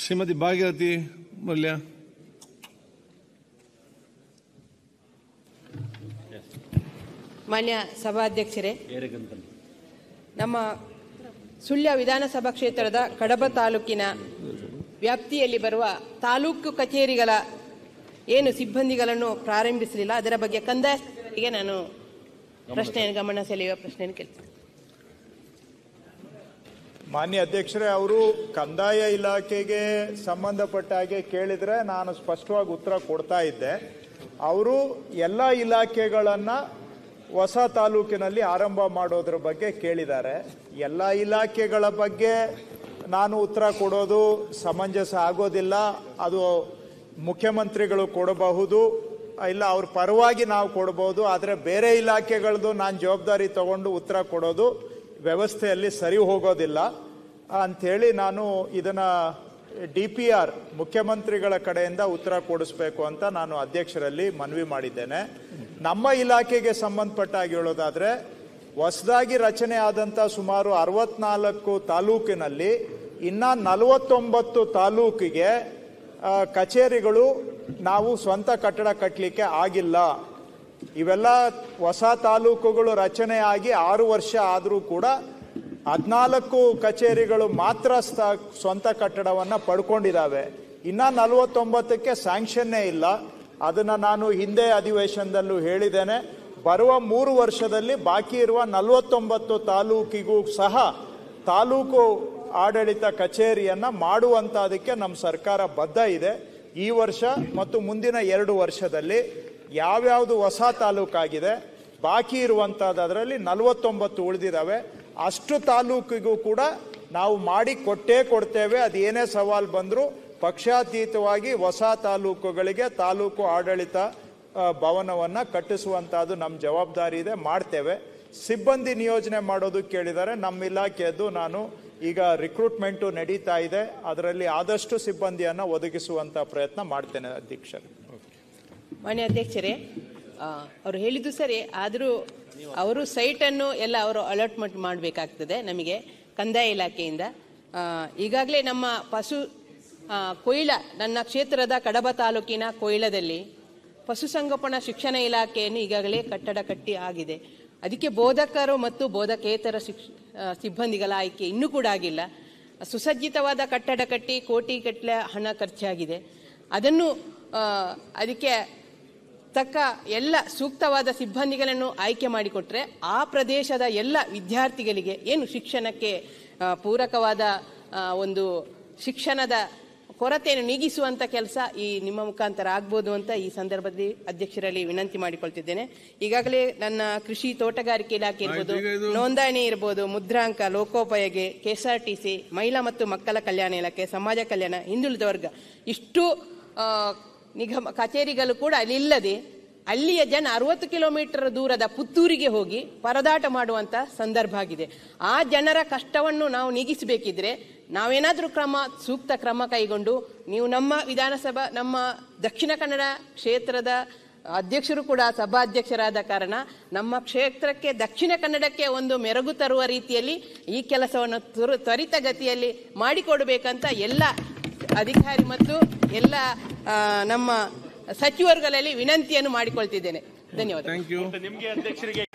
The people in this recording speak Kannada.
ಶ್ರೀಮತಿ ಭಾಗ್ಯರಥಿ ಮೌಲ್ಯ. ಮಾನ್ಯ ಸಭಾಧ್ಯಕ್ಷರೇ, ನಮ್ಮ ಸುಳ್ಯ ವಿಧಾನಸಭಾ ಕ್ಷೇತ್ರದ ಕಡಬ ತಾಲೂಕಿನ ವ್ಯಾಪ್ತಿಯಲ್ಲಿ ಬರುವ ತಾಲೂಕು ಕಚೇರಿಗಳ ಏನು ಸಿಬ್ಬಂದಿಗಳನ್ನು ಪ್ರಾರಂಭಿಸಲಿಲ್ಲ, ಅದರ ಬಗ್ಗೆ ಕಂದಾಯ ಸಚಿವರಿಗೆ ನಾನು ಗಮನ ಸೆಳೆಯುವ ಪ್ರಶ್ನೆಯನ್ನು ಕೇಳ್ತೇನೆ. ಮಾನ್ಯ ಅಧ್ಯಕ್ಷರೇ, ಅವರು ಕಂದಾಯ ಇಲಾಖೆಗೆ ಸಂಬಂಧಪಟ್ಟ ಹಾಗೆ ಕೇಳಿದರೆ ನಾನು ಸ್ಪಷ್ಟವಾಗಿ ಉತ್ತರ ಕೊಡ್ತಾ ಇದ್ದೆ. ಅವರು ಎಲ್ಲ ಇಲಾಖೆಗಳನ್ನು ಹೊಸ ತಾಲೂಕಿನಲ್ಲಿ ಆರಂಭ ಮಾಡೋದ್ರ ಬಗ್ಗೆ ಕೇಳಿದ್ದಾರೆ. ಎಲ್ಲ ಇಲಾಖೆಗಳ ಬಗ್ಗೆ ನಾನು ಉತ್ತರ ಕೊಡೋದು ಸಮಂಜಸ ಆಗೋದಿಲ್ಲ. ಅದು ಮುಖ್ಯಮಂತ್ರಿಗಳು ಕೊಡಬಹುದು, ಇಲ್ಲ ಅವ್ರ ಪರವಾಗಿ ನಾವು ಕೊಡಬಹುದು. ಆದರೆ ಬೇರೆ ಇಲಾಖೆಗಳದ್ದು ನಾನು ಜವಾಬ್ದಾರಿ ತಗೊಂಡು ಉತ್ತರ ಕೊಡೋದು ವ್ಯವಸ್ಥೆಯಲ್ಲಿ ಸರಿ ಹೋಗೋದಿಲ್ಲ ಅಂಥೇಳಿ ನಾನು ಇದನ್ನು DPR ಮುಖ್ಯಮಂತ್ರಿಗಳ ಕಡೆಯಿಂದ ಉತ್ತರ ಕೊಡಿಸ್ಬೇಕು ಅಂತ ನಾನು ಅಧ್ಯಕ್ಷರಲ್ಲಿ ಮನವಿ ಮಾಡಿದ್ದೇನೆ. ನಮ್ಮ ಇಲಾಖೆಗೆ ಸಂಬಂಧಪಟ್ಟ ಹಾಗೆ ಹೇಳೋದಾದರೆ, ಹೊಸದಾಗಿ ರಚನೆ ಆದಂಥ ಸುಮಾರು 64 ತಾಲೂಕಿನಲ್ಲಿ ಇನ್ನು 49 ತಾಲೂಕಿಗೆ ಕಚೇರಿಗಳು ನಾವು ಸ್ವಂತ ಕಟ್ಟಡ ಕಟ್ಟಲಿಕ್ಕೆ ಆಗಿಲ್ಲ. ಇವೆಲ್ಲ ಹೊಸ ತಾಲೂಕುಗಳು ರಚನೆ ಆಗಿ 6 ವರ್ಷ ಆದರೂ ಕೂಡ 14 ಕಚೇರಿಗಳು ಮಾತ್ರ ಸ್ವಂತ ಕಟ್ಟಡವನ್ನು ಪಡ್ಕೊಂಡಿದ್ದಾವೆ. ಇನ್ನು 49ಕ್ಕೆ ಸ್ಯಾಂಕ್ಷನ್ನೇ ಇಲ್ಲ. ಅದನ್ನು ನಾನು ಹಿಂದೆ ಅಧಿವೇಶನದಲ್ಲೂ ಹೇಳಿದ್ದೇನೆ. ಬರುವ 3 ವರ್ಷದಲ್ಲಿ ಬಾಕಿ ಇರುವ 49 ತಾಲೂಕಿಗೂ ಸಹ ತಾಲೂಕು ಆಡಳಿತ ಕಚೇರಿಯನ್ನು ಮಾಡುವಂಥದಕ್ಕೆ ನಮ್ಮ ಸರ್ಕಾರ ಬದ್ಧ ಇದೆ. ಈ ವರ್ಷ ಮತ್ತು ಮುಂದಿನ 2 ವರ್ಷದಲ್ಲಿ ಯಾವ್ಯಾವುದು ಹೊಸ ತಾಲೂಕಾಗಿದೆ, ಬಾಕಿ ಇರುವಂಥದ್ದರಲ್ಲಿ 49 ಉಳಿದಿದ್ದಾವೆ. ಅಷ್ಟು ತಾಲೂಕಿಗೂ ಕೂಡ ನಾವು ಮಾಡಿ ಕೊಡ್ತೇವೆ. ಅದೇನೇ ಸವಾಲು ಬಂದರೂ ಪಕ್ಷಾತೀತವಾಗಿ ಹೊಸ ತಾಲೂಕುಗಳಿಗೆ ತಾಲೂಕು ಆಡಳಿತ ಭವನವನ್ನು ಕಟ್ಟಿಸುವಂಥದ್ದು ನಮ್ಮ ಜವಾಬ್ದಾರಿ ಇದೆ, ಮಾಡ್ತೇವೆ. ಸಿಬ್ಬಂದಿ ನಿಯೋಜನೆ ಮಾಡೋದು ಕೇಳಿದ್ದಾರೆ. ನಮ್ಮ ಇಲಾಖೆಯದ್ದು ನಾನು ಈಗ ರಿಕ್ರೂಟ್ಮೆಂಟು ನಡೀತಾ ಇದೆ. ಅದರಲ್ಲಿ ಆದಷ್ಟು ಸಿಬ್ಬಂದಿಯನ್ನು ಒದಗಿಸುವಂಥ ಪ್ರಯತ್ನ ಮಾಡ್ತೇನೆ ಅಧ್ಯಕ್ಷರೇ. ಮಾನ್ಯ ಅಧ್ಯಕ್ಷರೇ, ಅವರು ಹೇಳಿದ್ದು ಸರಿ. ಆದರೂ ಅವರು ಸೈಟನ್ನು ಎಲ್ಲ ಅವರು ಅಲಾಟ್ಮೆಂಟ್ ಮಾಡಬೇಕಾಗ್ತದೆ ನಮಗೆ ಕಂದಾಯ ಇಲಾಖೆಯಿಂದ. ಈಗಾಗಲೇ ನಮ್ಮ ಕೊಯ್ಲ, ನನ್ನ ಕ್ಷೇತ್ರದ ಕಡಬ ತಾಲೂಕಿನ ಕೊಯ್ಲದಲ್ಲಿ ಪಶುಸಂಗೋಪನಾ ಶಿಕ್ಷಣ ಇಲಾಖೆಯನ್ನು ಈಗಾಗಲೇ ಕಟ್ಟಡ ಕಟ್ಟಿ ಆಗಿದೆ. ಅದಕ್ಕೆ ಬೋಧಕರು ಮತ್ತು ಬೋಧಕೇತರ ಸಿಬ್ಬಂದಿಗಳ ಆಯ್ಕೆ ಇನ್ನೂ ಕೂಡ ಆಗಿಲ್ಲ. ಸುಸಜ್ಜಿತವಾದ ಕಟ್ಟಡ ಕಟ್ಟಿ ಕೋಟಿಗಟ್ಟಲೆ ಹಣ ಖರ್ಚಾಗಿದೆ. ಅದನ್ನು ಅದಕ್ಕೆ ತಕ್ಕ ಎಲ್ಲ ಸೂಕ್ತವಾದ ಸಿಬ್ಬಂದಿಗಳನ್ನು ಆಯ್ಕೆ ಮಾಡಿಕೊಟ್ರೆ ಆ ಪ್ರದೇಶದ ಎಲ್ಲ ವಿದ್ಯಾರ್ಥಿಗಳಿಗೆ ಏನು ಶಿಕ್ಷಣಕ್ಕೆ ಪೂರಕವಾದ ಒಂದು ಶಿಕ್ಷಣದ ಕೊರತೆಯನ್ನು ನೀಗಿಸುವಂಥ ಕೆಲಸ ಈ ನಿಮ್ಮ ಮುಖಾಂತರ ಆಗ್ಬೋದು ಅಂತ ಈ ಸಂದರ್ಭದಲ್ಲಿ ಅಧ್ಯಕ್ಷರಲ್ಲಿ ವಿನಂತಿ ಮಾಡಿಕೊಳ್ತಿದ್ದೇನೆ. ಈಗಾಗಲೇ ನನ್ನ ಕೃಷಿ ತೋಟಗಾರಿಕೆ ಇಲಾಖೆ ಇರ್ಬೋದು, ನೋಂದಣಿ ಇರ್ಬೋದು, ಮುದ್ರಾಂಕ, ಲೋಕೋಪಯೋಗಿ, KSRTC, ಮಹಿಳಾ ಮತ್ತು ಮಕ್ಕಳ ಕಲ್ಯಾಣ ಇಲಾಖೆ, ಸಮಾಜ ಕಲ್ಯಾಣ, ಹಿಂದುಳಿದ ವರ್ಗ, ಇಷ್ಟು ನಿಗಮ ಕಚೇರಿಗಳು ಕೂಡ ಅಲ್ಲಿಲ್ಲದೆ ಅಲ್ಲಿಯ ಜನ 60 ಕಿಲೋಮೀಟರ್ ದೂರದ ಪುತ್ತೂರಿಗೆ ಹೋಗಿ ಪರದಾಟ ಮಾಡುವಂಥ ಸಂದರ್ಭ ಆಗಿದೆ. ಆ ಜನರ ಕಷ್ಟವನ್ನು ನಾವು ನೀಗಿಸಬೇಕಿದ್ರೆ ನಾವೇನಾದರೂ ಸೂಕ್ತ ಕ್ರಮ ಕೈಗೊಂಡು, ನೀವು ನಮ್ಮ ವಿಧಾನಸಭಾ, ನಮ್ಮ ದಕ್ಷಿಣ ಕನ್ನಡ ಕ್ಷೇತ್ರದ ಅಧ್ಯಕ್ಷರು ಕೂಡ ಸಭಾಧ್ಯಕ್ಷರಾದ ಕಾರಣ ನಮ್ಮ ಕ್ಷೇತ್ರಕ್ಕೆ, ದಕ್ಷಿಣ ಕನ್ನಡಕ್ಕೆ ಒಂದು ಮೆರುಗು ತರುವ ರೀತಿಯಲ್ಲಿ ಈ ಕೆಲಸವನ್ನು ತ್ವರಿತಗತಿಯಲ್ಲಿ ಮಾಡಿಕೊಡಬೇಕಂತ ಎಲ್ಲ ಅಧಿಕಾರಿ ಮತ್ತು ಎಲ್ಲ ನಮ್ಮ ಸಚಿವರುಗಳಲ್ಲಿ ವಿನಂತಿಯನ್ನು ಮಾಡಿಕೊಳ್ತಿದ್ದೇನೆ. ಧನ್ಯವಾದ. ನಿಮಗೆ ಅಧ್ಯಕ್ಷರಿಗೆ